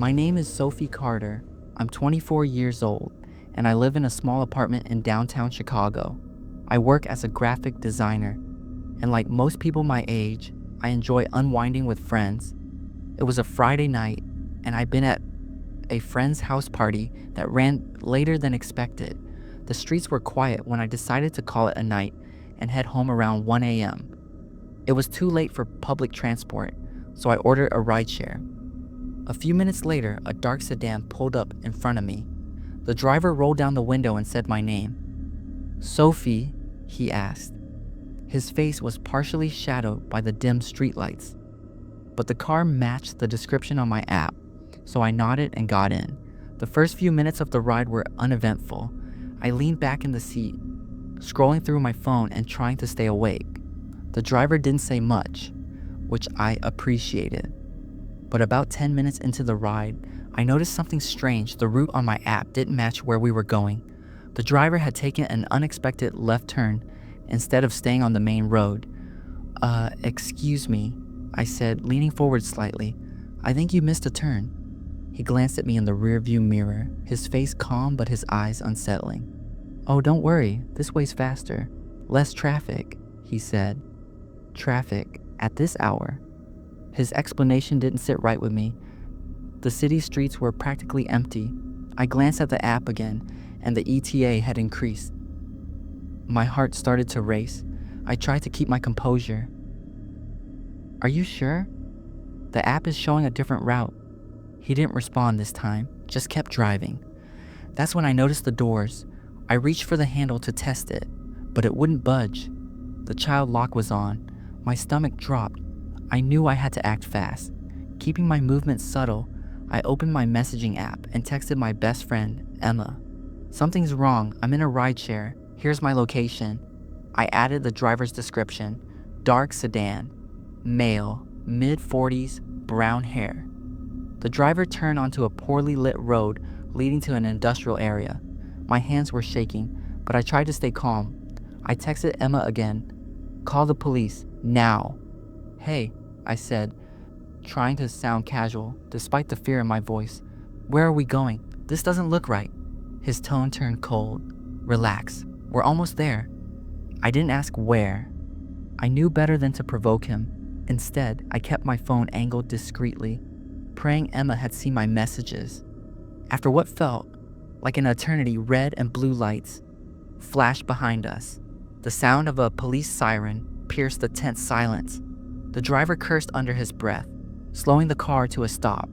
My name is Sophie Carter. I'm 24 years old, and I live in a small apartment in downtown Chicago. I work as a graphic designer, and like most people my age, I enjoy unwinding with friends. It was a Friday night, and I'd been at a friend's house party that ran later than expected. The streets were quiet when I decided to call it a night and head home around 1 a.m. It was too late for public transport, so I ordered a rideshare. A few minutes later, a dark sedan pulled up in front of me. The driver rolled down the window and said my name. "Sophie?" he asked. His face was partially shadowed by the dim streetlights, but the car matched the description on my app, so I nodded and got in. The first few minutes of the ride were uneventful. I leaned back in the seat, scrolling through my phone and trying to stay awake. The driver didn't say much, which I appreciated. But about 10 minutes into the ride, I noticed something strange. The route on my app didn't match where we were going. The driver had taken an unexpected left turn instead of staying on the main road. Excuse me," I said, leaning forward slightly. "I think you missed a turn." He glanced at me in the rearview mirror, his face calm but his eyes unsettling. "Oh, don't worry, this way's faster. Less traffic," he said. Traffic at this hour? His explanation didn't sit right with me. The city streets were practically empty. I glanced at the app again, and the ETA had increased. My heart started to race. I tried to keep my composure. "Are you sure? The app is showing a different route." He didn't respond this time, just kept driving. That's when I noticed the doors. I reached for the handle to test it, but it wouldn't budge. The child lock was on. My stomach dropped. I knew I had to act fast. Keeping my movements subtle, I opened my messaging app and texted my best friend, Emma. "Something's wrong. I'm in a rideshare. Here's my location." I added the driver's description: dark sedan, male, mid-40s, brown hair. The driver turned onto a poorly lit road leading to an industrial area. My hands were shaking, but I tried to stay calm. I texted Emma again. "Call the police, now." "Hey," I said, trying to sound casual, despite the fear in my voice. "Where are we going? This doesn't look right." His tone turned cold. "Relax, we're almost there." I didn't ask where. I knew better than to provoke him. Instead, I kept my phone angled discreetly, praying Emma had seen my messages. After what felt like an eternity, red and blue lights flashed behind us. The sound of a police siren pierced the tense silence. The driver cursed under his breath, slowing the car to a stop.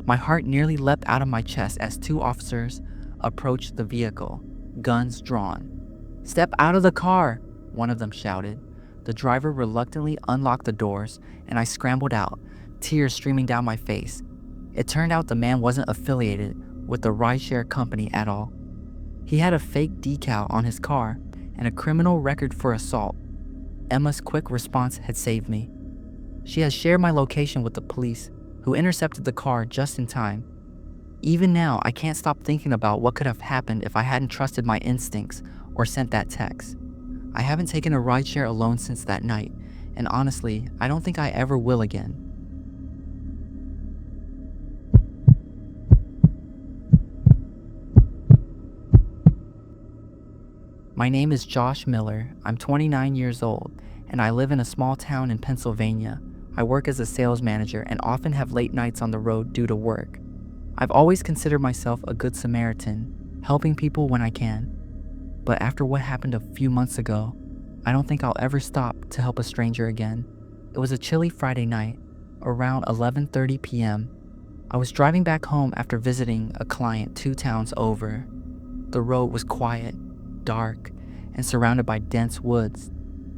My heart nearly leapt out of my chest as two officers approached the vehicle, guns drawn. "Step out of the car," one of them shouted. The driver reluctantly unlocked the doors, and I scrambled out, tears streaming down my face. It turned out the man wasn't affiliated with the rideshare company at all. He had a fake decal on his car and a criminal record for assault. Emma's quick response had saved me. She has shared my location with the police, who intercepted the car just in time. Even now, I can't stop thinking about what could have happened if I hadn't trusted my instincts or sent that text. I haven't taken a rideshare alone since that night, and honestly, I don't think I ever will again. My name is Josh Miller. I'm 29 years old, and I live in a small town in Pennsylvania. I work as a sales manager and often have late nights on the road due to work. I've always considered myself a good Samaritan, helping people when I can. But after what happened a few months ago, I don't think I'll ever stop to help a stranger again. It was a chilly Friday night, around 11:30 p.m. I was driving back home after visiting a client 2 towns over. The road was quiet, dark, and surrounded by dense woods.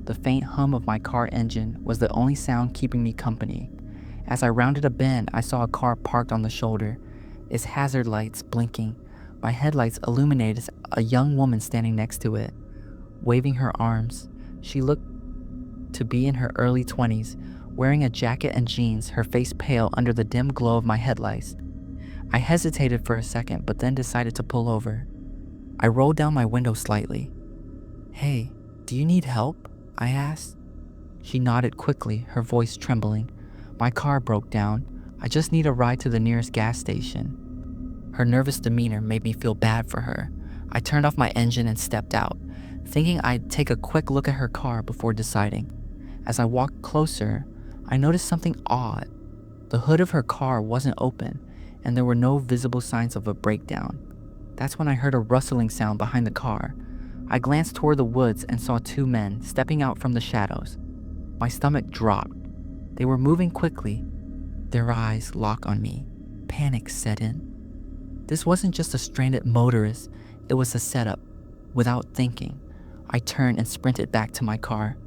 The faint hum of my car engine was the only sound keeping me company. As I rounded a bend, I saw a car parked on the shoulder, its hazard lights blinking. My headlights illuminated a young woman standing next to it, waving her arms. She looked to be in her early 20s, wearing a jacket and jeans, her face pale under the dim glow of my headlights. I hesitated for a second, but then decided to pull over. I rolled down my window slightly. "Hey, do you need help?" I asked. She nodded quickly, her voice trembling. "My car broke down. I just need a ride to the nearest gas station." Her nervous demeanor made me feel bad for her. I turned off my engine and stepped out, thinking I'd take a quick look at her car before deciding. As I walked closer, I noticed something odd. The hood of her car wasn't open, and there were no visible signs of a breakdown. That's when I heard a rustling sound behind the car. I glanced toward the woods and saw two men stepping out from the shadows. My stomach dropped. They were moving quickly. Their eyes locked on me. Panic set in. This wasn't just a stranded motorist, it was a setup. Without thinking, I turned and sprinted back to my car.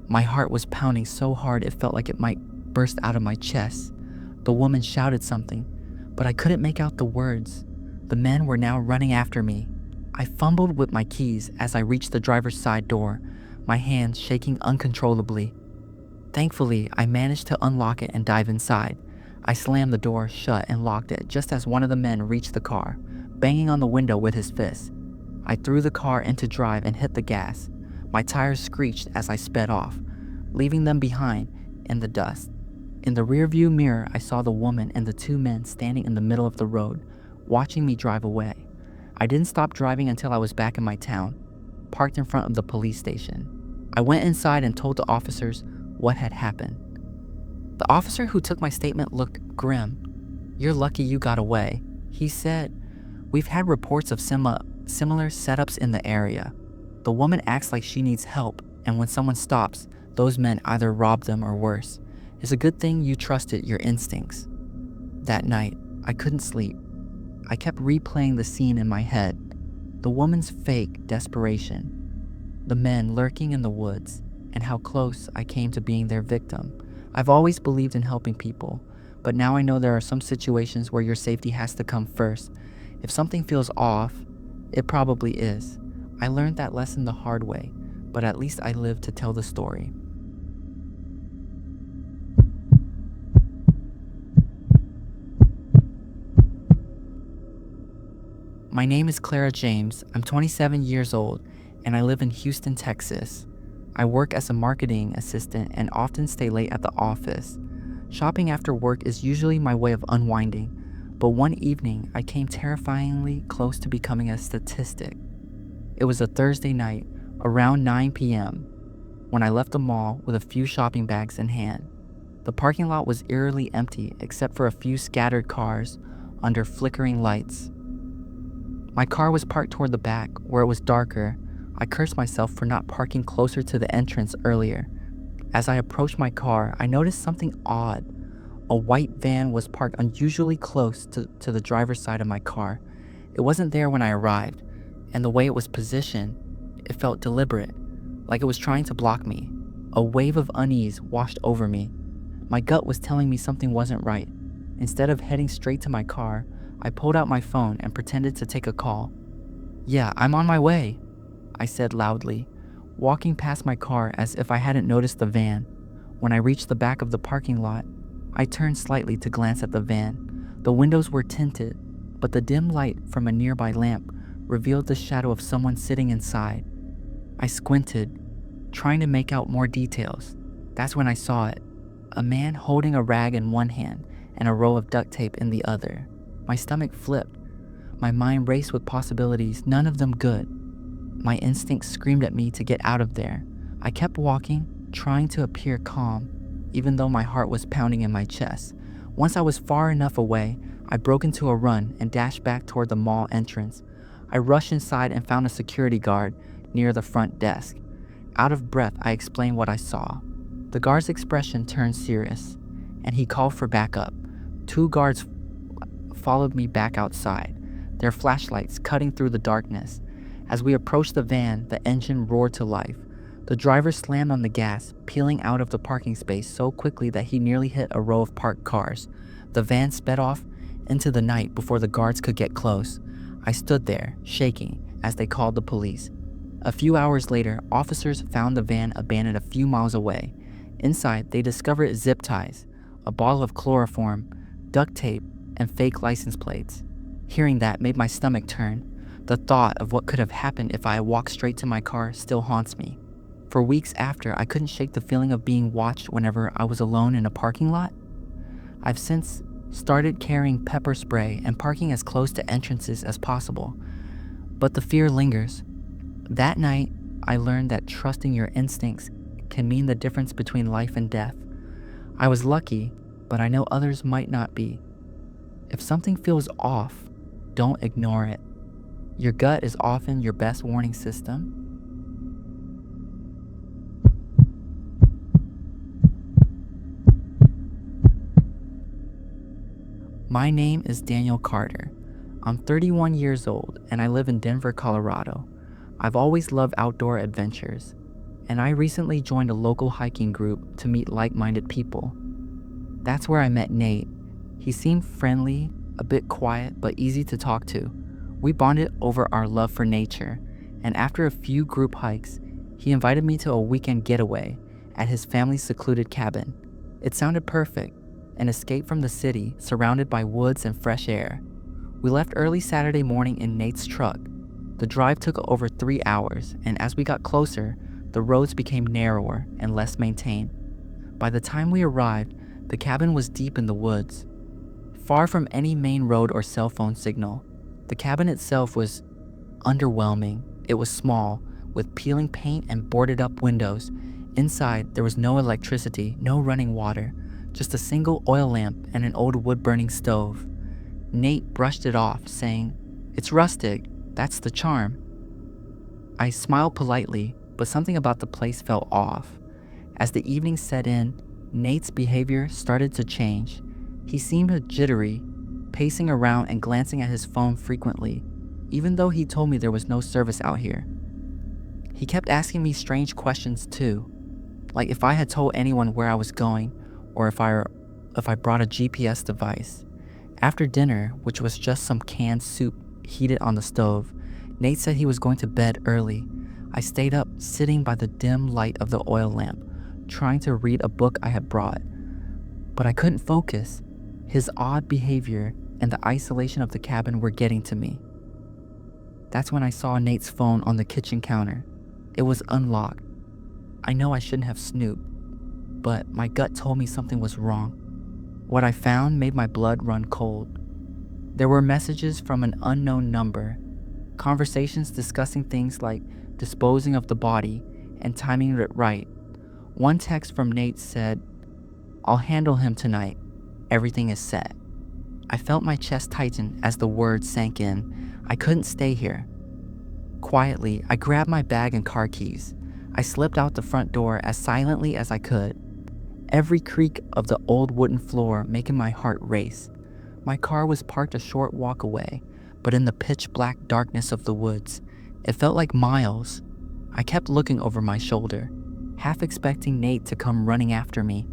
My heart was pounding so hard it felt like it might burst out of my chest. The woman shouted something, but I couldn't make out the words. The men were now running after me. I fumbled with my keys as I reached the driver's side door, my hands shaking uncontrollably. Thankfully, I managed to unlock it and dive inside. I slammed the door shut and locked it just as one of the men reached the car, banging on the window with his fist. I threw the car into drive and hit the gas. My tires screeched as I sped off, leaving them behind in the dust. In the rearview mirror, I saw the woman and the two men standing in the middle of the road, watching me drive away. I didn't stop driving until I was back in my town, parked in front of the police station. I went inside and told the officers what had happened. The officer who took my statement looked grim. "You're lucky you got away," he said. "We've had reports of similar setups in the area. The woman acts like she needs help, and when someone stops, those men either rob them or worse. It's a good thing you trusted your instincts." That night, I couldn't sleep. I kept replaying the scene in my head. The woman's fake desperation, the men lurking in the woods, and how close I came to being their victim. I've always believed in helping people, but now I know there are some situations where your safety has to come first. If something feels off, it probably is. I learned that lesson the hard way, but at least I lived to tell the story. My name is Clara James. I'm 27 years old, and I live in Houston, Texas. I work as a marketing assistant and often stay late at the office. Shopping after work is usually my way of unwinding, but one evening I came terrifyingly close to becoming a statistic. It was a Thursday night, around 9 p.m., when I left the mall with a few shopping bags in hand. The parking lot was eerily empty except for a few scattered cars under flickering lights. My car was parked toward the back, where it was darker. I cursed myself for not parking closer to the entrance earlier. As I approached my car, I noticed something odd. A white van was parked unusually close to the driver's side of my car. It wasn't there when I arrived, and the way it was positioned, it felt deliberate, like it was trying to block me. A wave of unease washed over me. My gut was telling me something wasn't right. Instead of heading straight to my car, I pulled out my phone and pretended to take a call. "Yeah, I'm on my way," I said loudly, walking past my car as if I hadn't noticed the van. When I reached the back of the parking lot, I turned slightly to glance at the van. The windows were tinted, but the dim light from a nearby lamp revealed the shadow of someone sitting inside. I squinted, trying to make out more details. That's when I saw it. A man holding a rag in one hand and a roll of duct tape in the other. My stomach flipped. My mind raced with possibilities, none of them good. My instincts screamed at me to get out of there. I kept walking, trying to appear calm, even though my heart was pounding in my chest. Once I was far enough away, I broke into a run and dashed back toward the mall entrance. I rushed inside and found a security guard near the front desk. Out of breath, I explained what I saw. The guard's expression turned serious, and he called for backup. Two guards followed me back outside, their flashlights cutting through the darkness. As we approached the van, the engine roared to life. The driver slammed on the gas, peeling out of the parking space so quickly that he nearly hit a row of parked cars. The van sped off into the night before the guards could get close. I stood there, shaking, as they called the police. A few hours later, officers found the van abandoned a few miles away. Inside, they discovered zip ties, a bottle of chloroform, duct tape, and fake license plates. Hearing that made my stomach turn. The thought of what could have happened if I had walked straight to my car still haunts me. For weeks after, I couldn't shake the feeling of being watched whenever I was alone in a parking lot. I've since started carrying pepper spray and parking as close to entrances as possible, but the fear lingers. That night, I learned that trusting your instincts can mean the difference between life and death. I was lucky, but I know others might not be. If something feels off, don't ignore it. Your gut is often your best warning system. My name is Daniel Carter. I'm 31 years old and I live in Denver, Colorado. I've always loved outdoor adventures, and I recently joined a local hiking group to meet like-minded people. That's where I met Nate. He seemed friendly, a bit quiet, but easy to talk to. We bonded over our love for nature, and after a few group hikes, he invited me to a weekend getaway at his family's secluded cabin. It sounded perfect, an escape from the city, surrounded by woods and fresh air. We left early Saturday morning in Nate's truck. The drive took over 3 hours, and as we got closer, the roads became narrower and less maintained. By the time we arrived, the cabin was deep in the woods, far from any main road or cell phone signal. The cabin itself was underwhelming. It was small, with peeling paint and boarded up windows. Inside, there was no electricity, no running water, just a single oil lamp and an old wood-burning stove. Nate brushed it off, saying, "It's rustic, that's the charm." I smiled politely, but something about the place felt off. As the evening set in, Nate's behavior started to change. He seemed jittery, pacing around and glancing at his phone frequently, even though he told me there was no service out here. He kept asking me strange questions too, like if I had told anyone where I was going, or if I brought a GPS device. After dinner, which was just some canned soup heated on the stove, Nate said he was going to bed early. I stayed up, sitting by the dim light of the oil lamp, trying to read a book I had brought. But I couldn't focus. His odd behavior and the isolation of the cabin were getting to me. That's when I saw Nate's phone on the kitchen counter. It was unlocked. I know I shouldn't have snooped, but my gut told me something was wrong. What I found made my blood run cold. There were messages from an unknown number, conversations discussing things like disposing of the body and timing it right. One text from Nate said, "I'll handle him tonight. Everything is set." I felt my chest tighten as the words sank in. I couldn't stay here. Quietly, I grabbed my bag and car keys. I slipped out the front door as silently as I could, every creak of the old wooden floor making my heart race. My car was parked a short walk away, but in the pitch-black darkness of the woods, it felt like miles. I kept looking over my shoulder, half expecting Nate to come running after me.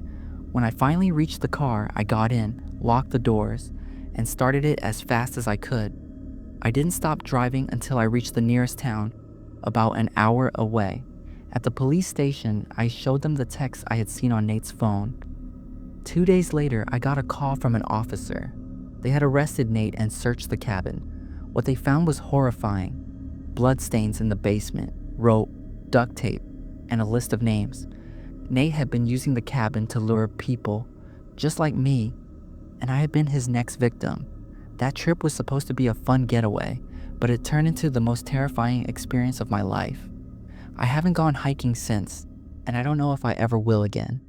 When I finally reached the car, I got in, locked the doors, and started it as fast as I could. I didn't stop driving until I reached the nearest town, about an hour away. At the police station, I showed them the text I had seen on Nate's phone. 2 days later, I got a call from an officer. They had arrested Nate and searched the cabin. What they found was horrifying. Bloodstains in the basement, rope, duct tape, and a list of names. Nate had been using the cabin to lure people, just like me, and I had been his next victim. That trip was supposed to be a fun getaway, but it turned into the most terrifying experience of my life. I haven't gone hiking since, and I don't know if I ever will again.